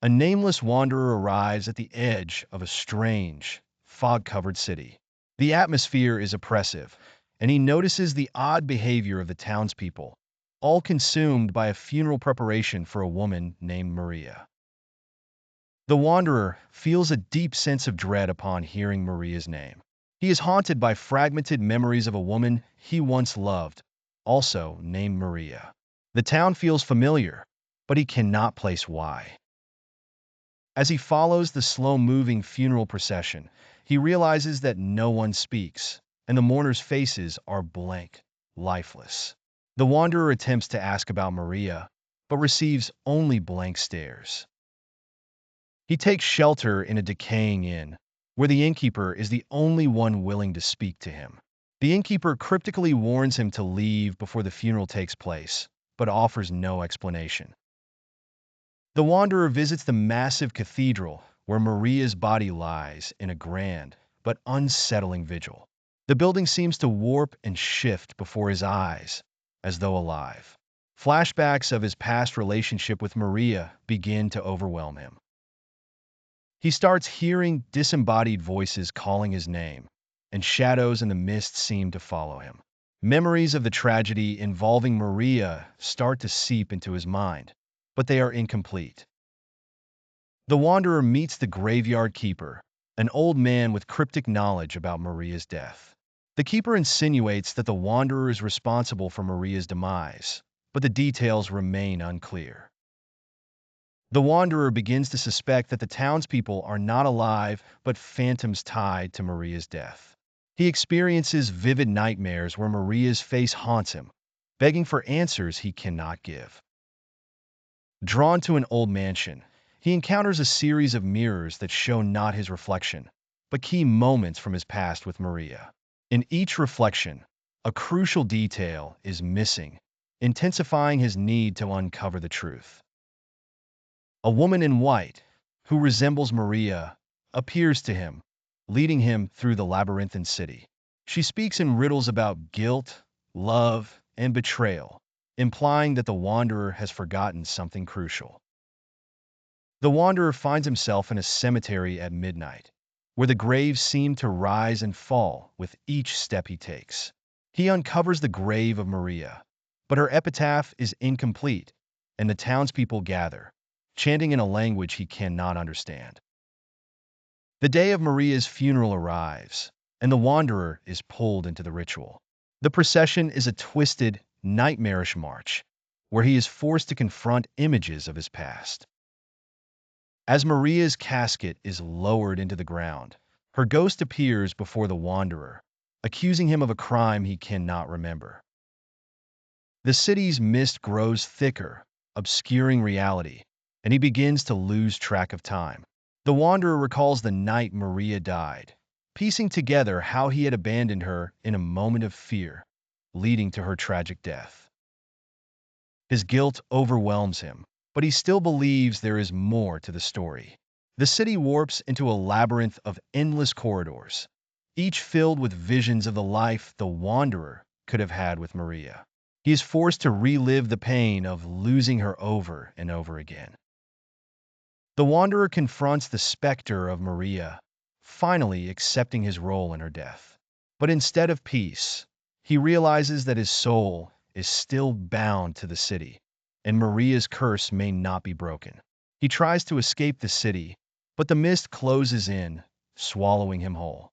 A nameless wanderer arrives at the edge of a strange, fog-covered city. The atmosphere is oppressive, and he notices the odd behavior of the townspeople, all consumed by a funeral preparation for a woman named Maria. The wanderer feels a deep sense of dread upon hearing Maria's name. He is haunted by fragmented memories of a woman he once loved, also named Maria. The town feels familiar, but he cannot place why. As he follows the slow-moving funeral procession, he realizes that no one speaks, and the mourners' faces are blank, lifeless. The wanderer attempts to ask about Maria, but receives only blank stares. He takes shelter in a decaying inn, where the innkeeper is the only one willing to speak to him. The innkeeper cryptically warns him to leave before the funeral takes place, but offers no explanation. The wanderer visits the massive cathedral where Maria's body lies in a grand but unsettling vigil. The building seems to warp and shift before his eyes, as though alive. Flashbacks of his past relationship with Maria begin to overwhelm him. He starts hearing disembodied voices calling his name, and shadows in the mist seem to follow him. Memories of the tragedy involving Maria start to seep into his mind, but they are incomplete. The wanderer meets the graveyard keeper, an old man with cryptic knowledge about Maria's death. The keeper insinuates that the wanderer is responsible for Maria's demise, but the details remain unclear. The wanderer begins to suspect that the townspeople are not alive, but phantoms tied to Maria's death. He experiences vivid nightmares where Maria's face haunts him, begging for answers he cannot give. Drawn to an old mansion, he encounters a series of mirrors that show not his reflection, but key moments from his past with Maria. In each reflection, a crucial detail is missing, intensifying his need to uncover the truth. A woman in white, who resembles Maria, appears to him, leading him through the labyrinthine city. She speaks in riddles about guilt, love, and betrayal, implying that the wanderer has forgotten something crucial. The wanderer finds himself in a cemetery at midnight, where the graves seem to rise and fall with each step he takes. He uncovers the grave of Maria, but her epitaph is incomplete, and the townspeople gather, chanting in a language he cannot understand. The day of Maria's funeral arrives, and the wanderer is pulled into the ritual. The procession is a twisted, nightmarish march, where he is forced to confront images of his past. As Maria's casket is lowered into the ground, her ghost appears before the wanderer, accusing him of a crime he cannot remember. The city's mist grows thicker, obscuring reality, and he begins to lose track of time. The wanderer recalls the night Maria died, piecing together how he had abandoned her in a moment of fear, leading to her tragic death. His guilt overwhelms him, but he still believes there is more to the story. The city warps into a labyrinth of endless corridors, each filled with visions of the life the wanderer could have had with Maria. He is forced to relive the pain of losing her over and over again. The wanderer confronts the specter of Maria, finally accepting his role in her death. But instead of peace, he realizes that his soul is still bound to the city, and Maria's curse may not be broken. He tries to escape the city, but the mist closes in, swallowing him whole.